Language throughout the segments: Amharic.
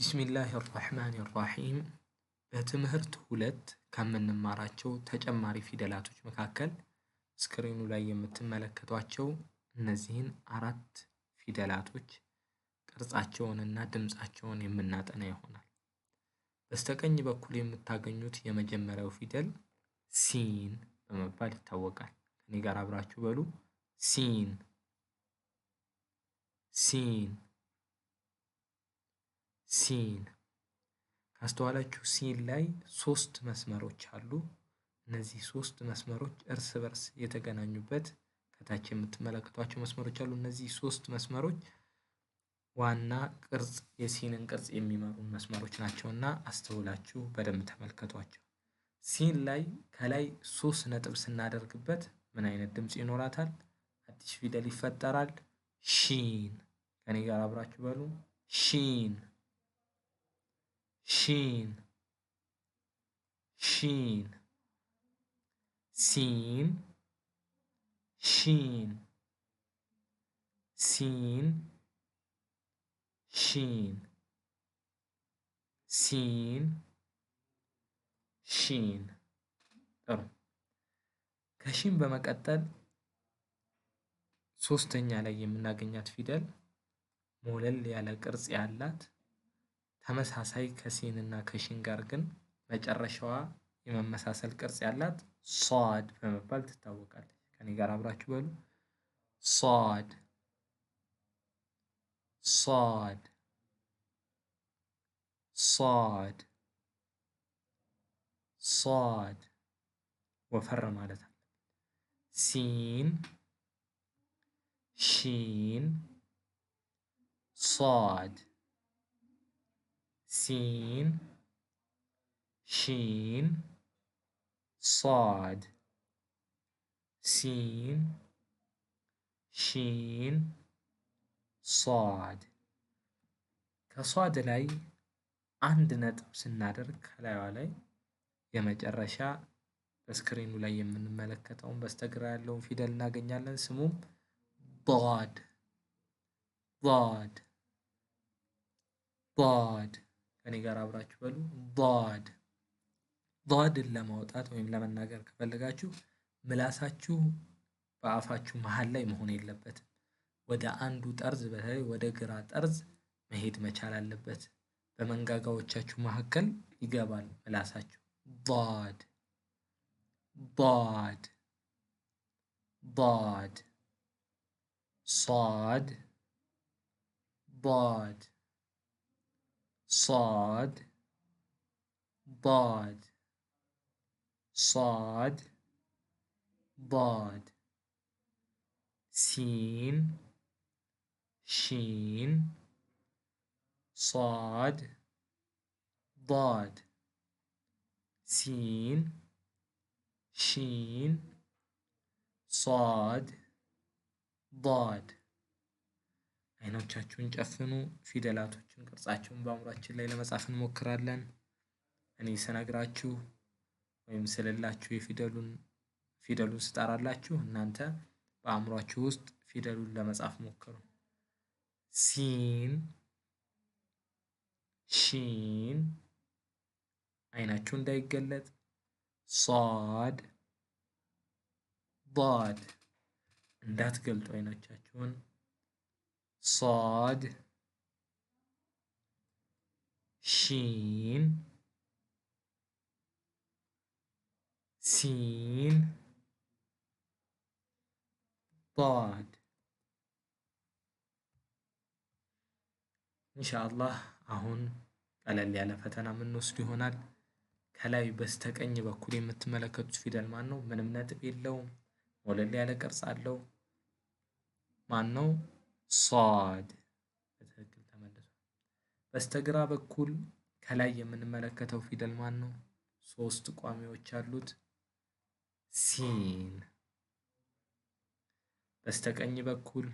ቢስሚላህ ራህማን ራሒም በትምህርት ሁለት ከምንማራቸው ተጨማሪ ፊደላቶች መካከል ስክሪኑ ላይ የምትመለከቷቸው እነዚህን አራት ፊደላቶች ቅርጻቸውንና ድምፃቸውን የምናጠና ይሆናል። በስተቀኝ በኩል የምታገኙት የመጀመሪያው ፊደል ሲን በመባል ይታወቃል። ከኔ ጋር አብራችሁ በሉ። ሲን ሲን ሲን። ካስተዋላችሁ ሲን ላይ ሶስት መስመሮች አሉ። እነዚህ ሶስት መስመሮች እርስ በርስ የተገናኙበት ከታች የምትመለከቷቸው መስመሮች አሉ። እነዚህ ሶስት መስመሮች ዋና ቅርጽ የሲንን ቅርጽ የሚመሩ መስመሮች ናቸውና አስተውላችሁ በደንብ ተመልከቷቸው። ሲን ላይ ከላይ ሶስት ነጥብ ስናደርግበት ምን አይነት ድምፅ ይኖራታል? አዲስ ፊደል ይፈጠራል። ሺን። ከኔ ጋር አብራችሁ በሉ። ሺን ሺን ሺን። ሲን ሺን ሲን ሺን ሲን ሺን። ጥሩ። ከሺን በመቀጠል ሶስተኛ ላይ የምናገኛት ፊደል ሞለል ያለ ቅርጽ ያላት ተመሳሳይ ከሲን እና ከሺን ጋር ግን መጨረሻዋ የመመሳሰል ቅርጽ ያላት ሷድ በመባል ትታወቃለች። ከኔ ጋር አብራችሁ በሉ። ሷድ ሷድ ሷድ ሷድ። ወፈር ማለት አለ። ሲን ሺን ሷድ ሲን ሺን ሷድ ሲን ሺን ሷድ። ከሷድ ላይ አንድ ነጥብ ስናደርግ ከላይዋ ላይ የመጨረሻ በስክሪኑ ላይ የምንመለከተውን በስተግራ ያለውን ፊደል እናገኛለን። ስሙም ዷድ ዷድ ዷድ። ከኔ ጋር አብራችሁ በሉ። ዷድ። ዷድን ለማውጣት ወይም ለመናገር ከፈለጋችሁ ምላሳችሁ በአፋችሁ መሃል ላይ መሆን የለበትም። ወደ አንዱ ጠርዝ በተለይ ወደ ግራ ጠርዝ መሄድ መቻል አለበት። በመንጋጋዎቻችሁ መካከል ይገባል ምላሳችሁ። ዷድ ዷድ ዷድ። ሷድ ዷድ ሷድ ዷድ ሷድ ዷድ። ሲን ሺን ሷድ ዷድ ሲን ሺን ሷድ ዷድ። አይኖቻችሁን ጨፍኑ። ፊደላቶችን ቅርጻቸውን በአእምሯችን ላይ ለመጻፍ እንሞክራለን። እኔ ስነግራችሁ ወይም ስለላችሁ ፊደሉን ስጠራላችሁ እናንተ በአእምሯችሁ ውስጥ ፊደሉን ለመጻፍ ሞክሩ። ሲን ሺን አይናችሁ እንዳይገለጥ። ሷድ ዷድ እንዳትገልጡ አይኖቻችሁን። ሷድ ሺን ሲን ዷድ። ኢንሻአላህ አሁን ቀለል ያለ ፈተና የምንወስድ ይሆናል። ከላይ በስተቀኝ በኩል የምትመለከቱት ፊደል ማን ነው? ምንም ነጥብ የለውም። ሞለል ያለ ቅርጽ አለው። ማን ነው? ሷድ። በትክክል ተመልሷል። በስተግራ በኩል ከላይ የምንመለከተው ፊደል ማን ነው? ሶስት ቋሚዎች አሉት። ሲን። በስተቀኝ በኩል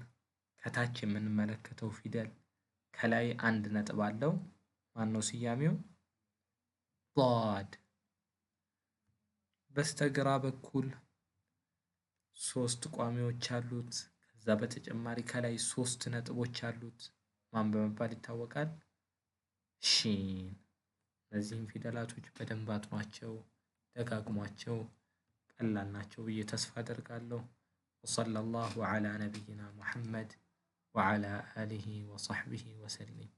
ከታች የምንመለከተው ፊደል ከላይ አንድ ነጥብ አለው። ማን ነው ስያሜው? ዷድ። በስተግራ በኩል ሶስት ቋሚዎች አሉት። ከዛ በተጨማሪ ከላይ ሶስት ነጥቦች አሉት። ማን በመባል ይታወቃል? ሺን። እነዚህን ፊደላቶች በደንብ አጥኗቸው፣ ደጋግሟቸው። ቀላል ናቸው ብዬ ተስፋ አደርጋለሁ። ወሰለላሁ ዐላ ነቢይና ሙሐመድ ወዐላ አሊሂ ወሰሕቢሂ ወሰሊም።